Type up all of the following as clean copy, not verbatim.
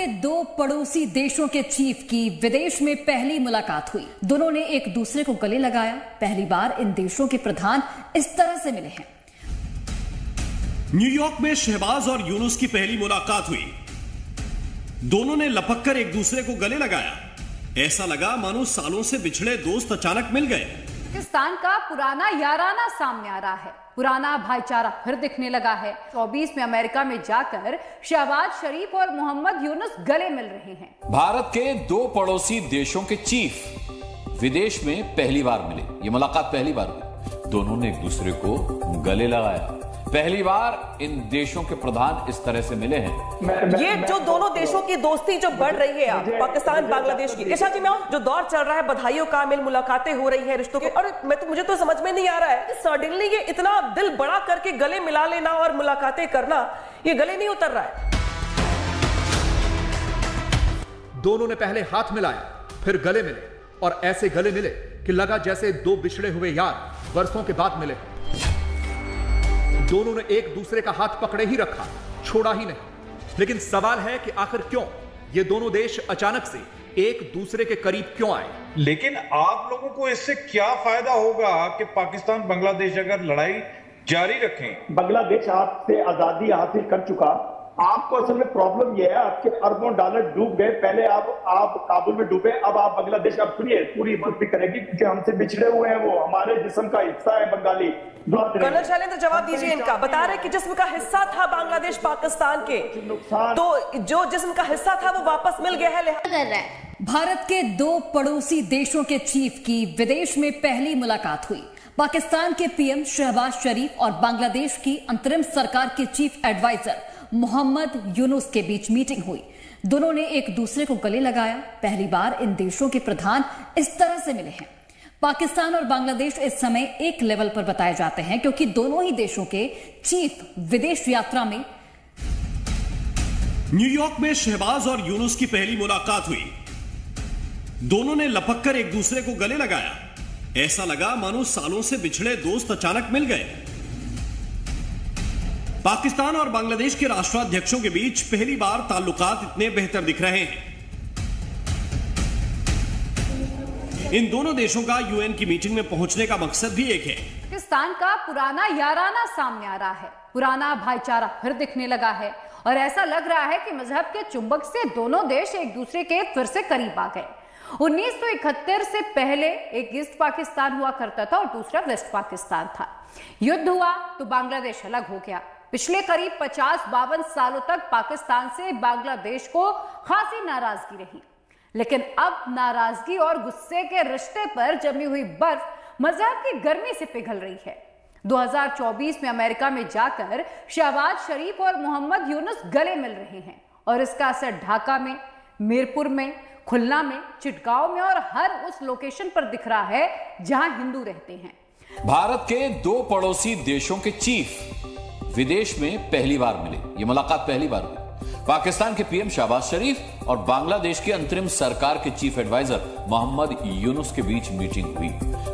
के दो पड़ोसी देशों के चीफ की विदेश में पहली मुलाकात हुई। दोनों ने एक दूसरे को गले लगाया। पहली बार इन देशों के प्रधान इस तरह से मिले हैं। न्यूयॉर्क में शहबाज और यूनुस की पहली मुलाकात हुई। दोनों ने लपक कर एक दूसरे को गले लगाया। ऐसा लगा मानो सालों से बिछड़े दोस्त अचानक मिल गए। पाकिस्तान का पुराना याराना सामने आ रहा है। पुराना भाईचारा फिर दिखने लगा है। 24 में अमेरिका में जाकर शहबाज शरीफ और मोहम्मद यूनुस गले मिल रहे हैं। भारत के दो पड़ोसी देशों के चीफ विदेश में पहली बार मिले। ये मुलाकात पहली बार हुई। दोनों ने एक दूसरे को गले लगाया। पहली बार इन देशों के प्रधान इस तरह से मिले हैं। ये जो दोनों देशों की दोस्ती जो बढ़ रही है, पाकिस्तान बांग्लादेश की, ईशा जी मैं जो दौर चल रहा है, बधाइयों का मिल, मुलाकातें हो रही हैं रिश्तों के, और मुझे तो समझ में नहीं आ रहा है कि सडनली ये इतना दिल बड़ा करके गले मिला लेना और मुलाकातें करना, ये गले नहीं उतर रहा है। दोनों ने पहले हाथ मिलाया, फिर गले मिले, और ऐसे गले मिले कि लगा जैसे दो बिछड़े हुए यार वर्षों के बाद मिले। दोनों ने एक दूसरे का हाथ पकड़े ही रखा, छोड़ा ही नहीं। लेकिन सवाल है कि आखिर क्यों ये दोनों देश अचानक से एक दूसरे के करीब क्यों आए? लेकिन आप लोगों को इससे क्या फायदा होगा कि पाकिस्तान बांग्लादेश अगर लड़ाई जारी रखें? बांग्लादेश आपसे आजादी हासिल कर चुका। आपको असल में प्रॉब्लम यह है, आपके अरबों डॉलर डूब गए। पहले आप काबुल में डूबे, अब आप बांग्लादेश अब सुनिए, पूरी मदद भी करेगी क्योंकि हमसे बिछड़े हुए हैं। वो हमारे जिस्म का हिस्सा है बंगाली। कर्नल शैलेंद्र जवाब दीजिए इनका। बता रहे कि जिस्म का हिस्सा था बांग्लादेश पाकिस्तान के, तो जो जिस्म का हिस्सा था वो वापस मिल गया है, लिहाजा कर रहा है। भारत के दो पड़ोसी देशों के चीफ की विदेश में पहली मुलाकात हुई। पाकिस्तान के पीएम शहबाज शरीफ और बांग्लादेश की अंतरिम सरकार के चीफ एडवाइजर मोहम्मद यूनुस के बीच मीटिंग हुई। दोनों ने एक दूसरे को गले लगाया। पहली बार इन देशों के प्रधान इस तरह से मिले हैं। पाकिस्तान और बांग्लादेश इस समय एक लेवल पर बताए जाते हैं क्योंकि दोनों ही देशों के चीफ विदेश यात्रा में। न्यूयॉर्क में शहबाज और यूनुस की पहली मुलाकात हुई। दोनों ने लपक कर एक दूसरे को गले लगाया। ऐसा लगा मानो सालों से बिछड़े दोस्त अचानक मिल गए। पाकिस्तान और बांग्लादेश के राष्ट्राध्यक्षों के बीच पहली बार ताल्लुकात इतने बेहतर दिख रहे हैं। इन दोनों देशों का यूएन की मीटिंग में पहुंचने का मकसद भी एक है। पाकिस्तान का पुराना याराना सामने आ रहा है। पुराना भाईचारा फिर दिखने लगा है और ऐसा लग रहा है कि मजहब के चुंबक से दोनों देश एक दूसरे के फिर से करीब आ गए। 1971 से पहले एक ईस्ट पाकिस्तान हुआ करता था और दूसरा वेस्ट पाकिस्तान था। युद्ध हुआ तो बांग्लादेश अलग हो गया। पिछले करीब 50-52 सालों तक पाकिस्तान से बांग्लादेश को खासी नाराजगी रही, लेकिन अब नाराजगी और गुस्से के रिश्ते पर जमी हुई बर्फ मजहब की गर्मी से पिघल रही है। 2024 में अमेरिका में जाकर शहबाज शरीफ और मोहम्मद यूनुस गले मिल रहे हैं और इसका असर ढाका में, मीरपुर में, खुलना में, चिटगांव में और हर उस लोकेशन पर दिख रहा है जहां हिंदू रहते हैं। भारत के दो पड़ोसी देशों के चीफ विदेश में पहली बार मिले। ये मुलाकात पहली बार हुई। पाकिस्तान के पीएम शहबाज शरीफ और बांग्लादेश के अंतरिम सरकार के चीफ एडवाइजर मोहम्मद यूनुस के बीच मीटिंग हुई।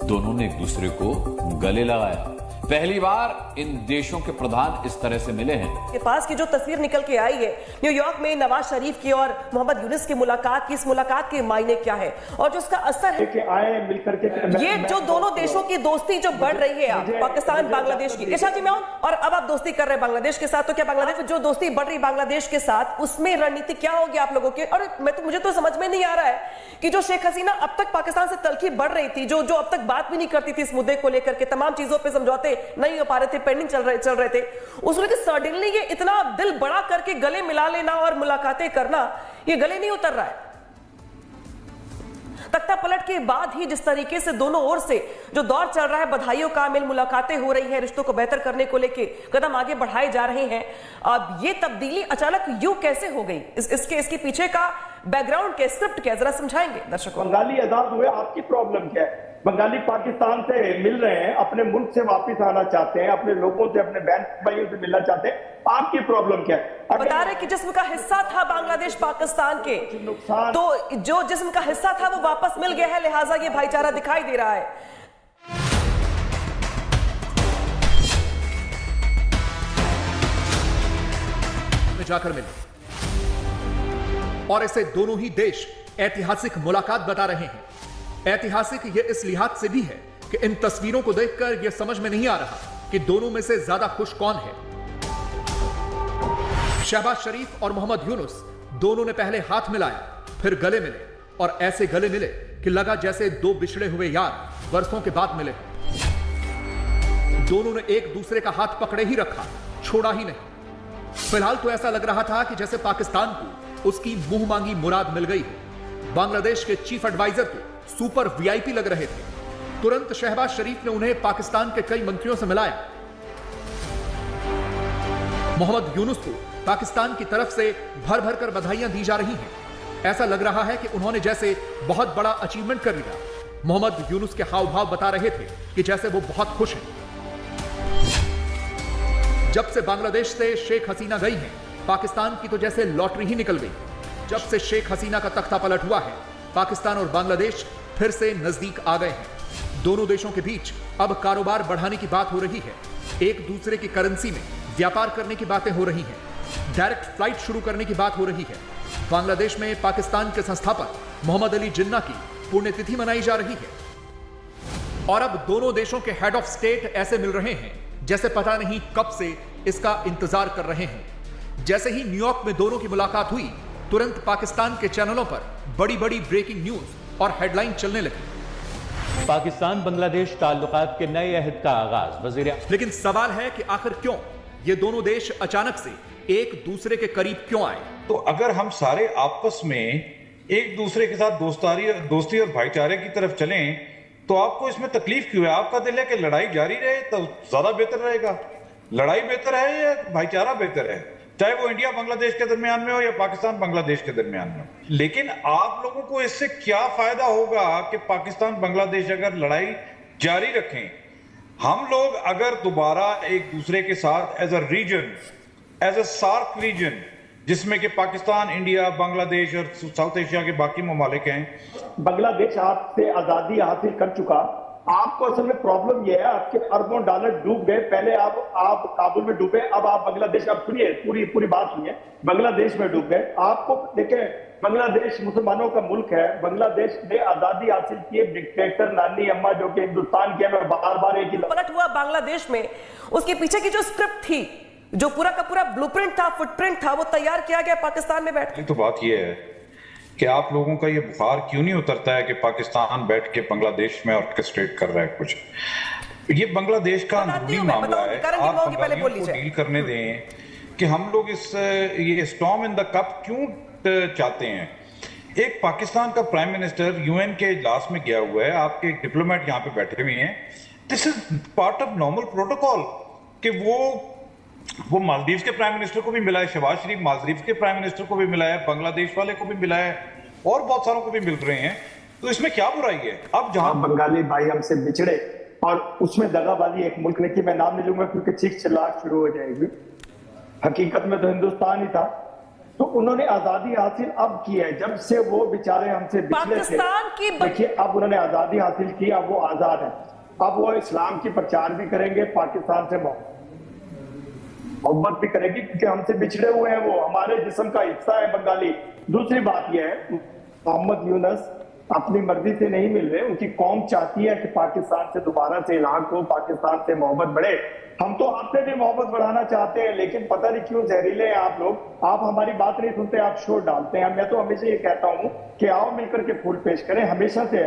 दोनों ने एक दूसरे को गले लगाया। पहली बार इन देशों के प्रधान इस तरह से मिले हैं। के पास की जो तस्वीर निकल के आई है न्यूयॉर्क में नवाज शरीफ की और मोहम्मद यूनुस की मुलाकात की, इस मुलाकात के मायने क्या है और जो उसका असर है, आए मिलकर के ये जो दोनों देशों की दोस्ती जो बढ़ रही है, पाकिस्तान बांग्लादेश की, ईशा जी मैं और अब आप दोस्ती कर रहे हैं बांग्लादेश के साथ, तो क्या बांग्लादेश में जो दोस्ती बढ़ रही बांग्लादेश के साथ, उसमें रणनीति क्या होगी आप लोगों की? और मुझे तो समझ में नहीं आ रहा है कि जो शेख हसीना अब तक पाकिस्तान से तलखी बढ़ रही थी, जो अब तक बात भी नहीं करती थी इस मुद्दे को लेकर के, तमाम चीजों पर समझौते नहीं हो पा रहे थे, पेंडिंग चल रहे थे, उसमें सडनली ये इतना दिल बड़ा करके गले मिला लेना और मुलाकातें करना, ये गले नहीं उतर रहा है। तख्ता पलट के बाद ही जिस तरीके से दोनों ओर से जो दौर चल रहा है, बधाइयों का मिल, मुलाकातें हो रही हैं, रिश्तों को बेहतर करने को लेके कदम आगे बढ़ाए जा रहे हैं, अब ये तब्दीली अचानक यूं कैसे हो गई? इसके पीछे का बैकग्राउंड क्या, स्क्रिप्ट क्या, जरा समझाएंगे दर्शकों। बंगाली आजाद हुए, आपकी प्रॉब्लम क्या है? बंगाली पाकिस्तान से मिल रहे हैं, अपने मुल्क से वापस आना चाहते हैं, अपने लोगों से, अपने बहन भाइयों से मिलना चाहते हैं, आपकी प्रॉब्लम क्या है? बता रहे कि जिस्म का हिस्सा था बांग्लादेश पाकिस्तान के, तो जो जिस्म का हिस्सा था वो वापस मिल गया है, लिहाजा ये भाईचारा दिखाई दे रहा है। जाकर मिले। और इसे दोनों ही देश ऐतिहासिक मुलाकात बता रहे हैं। ऐतिहासिक ये इस लिहाज से भी है कि इन तस्वीरों को देखकर यह समझ में नहीं आ रहा कि दोनों में से ज्यादा खुश कौन है। शहबाज शरीफ और मोहम्मद यूनुस दोनों ने पहले हाथ मिलाया, फिर गले मिले और ऐसे गले मिले कि लगा जैसे दो बिछड़े हुए यार वर्षों के बाद मिले। दोनों ने एक दूसरे का हाथ पकड़े ही रखा, छोड़ा ही नहीं। फिलहाल तो ऐसा लग रहा था कि जैसे पाकिस्तान को उसकी मुंह मांगी मुराद मिल गई है। बांग्लादेश के चीफ एडवाइजर को सुपर वीआईपी लग रहे थे। तुरंत शहबाज शरीफ ने उन्हें पाकिस्तान के कई मंत्रियों से मिलाया। मोहम्मद यूनुस को पाकिस्तान की तरफ से भर भर कर बधाइयां दी जा रही हैं। ऐसा लग रहा है कि उन्होंने जैसे बहुत बड़ा अचीवमेंट कर लिया। मोहम्मद यूनुस के हाव भाव बता रहे थे कि जैसे वो बहुत खुश हैं। जब से बांग्लादेश से शेख हसीना गई हैं, पाकिस्तान की तो जैसे लॉटरी ही निकल गई। जब से शेख हसीना का तख्ता पलट हुआ है, पाकिस्तान और बांग्लादेश फिर से नजदीक आ गए हैं। दोनों देशों के बीच अब कारोबार बढ़ाने की बात हो रही है। एक दूसरे की करेंसी में व्यापार करने की बातें हो रही हैं। डायरेक्ट फ्लाइट शुरू करने की बात हो रही है। बांग्लादेश में पाकिस्तान के संस्थापक मोहम्मद अली जिन्ना की पुण्यतिथि मनाई जा रही है। और अब दोनों देशों के हेड ऑफ स्टेट ऐसे मिल रहे हैं जैसे पता नहीं कब से इसका इंतजार कर रहे हैं। जैसे ही न्यूयॉर्क में दोनों की मुलाकात हुई, तुरंत पाकिस्तान के चैनलों पर बड़ी बड़ी ब्रेकिंग न्यूज और हेडलाइन चलने लगी। पाकिस्तान बांग्लादेश ताल्लुकात के नए अहद का आगाज। वज़ीर। लेकिन सवाल है कि आखिर क्यों ये दोनों देश अचानक से एक दूसरे के करीब क्यों आए? तो अगर हम सारे आपस में एक दूसरे के साथ दोस्ती और भाईचारे की तरफ चलें, तो आपको इसमें तकलीफ क्यों है? आपका दिल है कि लड़ाई जारी रहे तो ज्यादा बेहतर रहेगा। लड़ाई बेहतर है या भाईचारा बेहतर है? चाहे वो इंडिया बांग्लादेश के दरमियान में हो या पाकिस्तान बांग्लादेश के दरमियान में हो। लेकिन आप लोगों को इससे क्या फायदा होगा कि पाकिस्तान बांग्लादेश अगर लड़ाई जारी रखें? हम लोग अगर दोबारा एक दूसरे के साथ as a region, as a SAARC region, जिसमें कि पाकिस्तान, इंडिया, बांग्लादेश और साउथ एशिया के बाकी ममालिक हैं। बांग्लादेश आपसे आजादी हासिल कर चुका। आपको असल में प्रॉब्लम यह है, आपके अरबों डॉलर डूब गए। पहले आप काबुल में डूबे, अब आप बांग्लादेश, अब सुनिए पूरी बात सुनिए, बांग्लादेश में डूब गए। आपको देखें, बांग्लादेश मुसलमानों का मुल्क है। बांग्लादेश ने आजादी हासिल की है डिक्टेटर नानी अम्मा जो कि हिंदुस्तान के में बार एक ही पलट हुआ बांग्लादेश में, उसके पीछे की जो स्क्रिप्ट थी, जो पूरा का पूरा ब्लूप्रिंट था, फुटप्रिंट था, वो तैयार किया गया पाकिस्तान में बैठ के। तो बात यह है कि आप लोगों का ये बुखार क्यों नहीं उतरता है कि पाकिस्तान बैठ के बांग्लादेश में ऑर्केस्ट्रेट कर रहा है कुछ। ये बांग्लादेश का अंदरूनी मामला है। आप बंगालियों को डील करने दें कि हम लोग ये स्टॉर्म इन द कप क्यों चाहते हैं। एक पाकिस्तान का प्राइम मिनिस्टर यूएन के इजलास में गया हुआ है, आपके एक डिप्लोमेट यहाँ पे बैठे हुए हैं। This is part of normal protocol कि वो मालदीव के प्राइम मिनिस्टर को भी मिला है, शहबाज शरीफ मालदीव के प्राइम मिनिस्टर को भी मिला है, बांग्लादेश वाले को भी मिला है और बहुत सारों को भी मिल रहे हैं। तो इसमें क्या बुराई है? अब जहां बंगाली भाई हमसे बिछड़े और उसमें दगाबाजी एक मुल्क ने की, मैं नाम नहीं लूंगा क्योंकि चीख चिल्लाहट शुरू हो जाएगी। हकीकत में तो हिंदुस्तान ही था। तो उन्होंने आजादी हासिल अब की है, जब से वो बेचारे हमसे बिछड़े थे। देखिए अब उन्होंने आजादी हासिल की, अब वो आजाद है। अब वो इस्लाम की प्रचार भी करेंगे, पाकिस्तान से मोहब्बत भी करेगी क्योंकि हमसे बिछड़े हुए हैं, वो हमारे जिस्म का हिस्सा है बंगाली। दूसरी बात यह है, मोहम्मद यूनुस अपनी मर्जी से नहीं मिल रहे, उनकी कौम चाहती है कि पाकिस्तान से दोबारा से इलाक हो, पाकिस्तान से मोहब्बत बढ़े। हम तो आपसे भी मोहब्बत बढ़ाना चाहते हैं, लेकिन पता नहीं क्यों जहरीले हैं आप लोग। आप हमारी बात नहीं सुनते, आप शोर डालते हैं। मैं तो हमेशा ये कहता हूं कि आओ मिलकर के फूल पेश करें, हमेशा से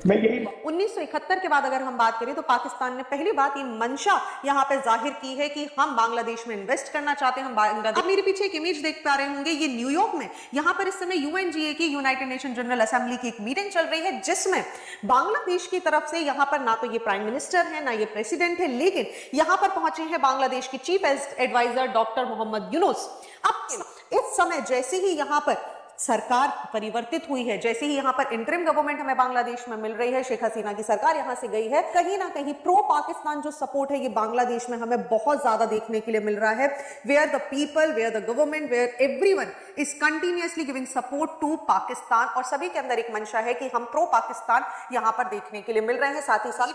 मैं यही। 1971 के बाद अगर हम बात करें तो पाकिस्तान ने पहली बात ये मंशा यहाँ पे जाहिर की है कि हम बांग्लादेश में इन्वेस्ट करना चाहते हैं। हम बांग्लादेश, आप मेरे पीछे एक इमेज देख पा रहे होंगे, ये न्यूयॉर्क में यहाँ पर इस समय यूएनजीए की, यूनाइटेड नेशन जनरल असेंबली की एक मीटिंग चल रही है, जिसमें बांग्लादेश की तरफ से यहाँ पर ना तो ये प्राइम मिनिस्टर है ना ये प्रेसिडेंट है, लेकिन यहाँ पर पहुंचे हैं बांग्लादेश के chief adviser doctor Mohammad Yunus. अब इस समय जैसे ही यहाँ पर सरकार परिवर्तित हुई है, जैसे ही यहाँ पर इंटरिम गवर्नमेंट हमें बांग्लादेश में मिल रही है, शेख हसीना की सरकार यहाँ से गई है, कहीं ना कहीं प्रो पाकिस्तान जो सपोर्ट है ये बांग्लादेश में हमें बहुत ज्यादा देखने के लिए मिल रहा है। Where the people, where the government, where everyone is continuously giving support to Pakistan, और सभी के अंदर एक मंशा है कि हम प्रो पाकिस्तान यहाँ पर देखने के लिए मिल रहे हैं। साथ ही साथ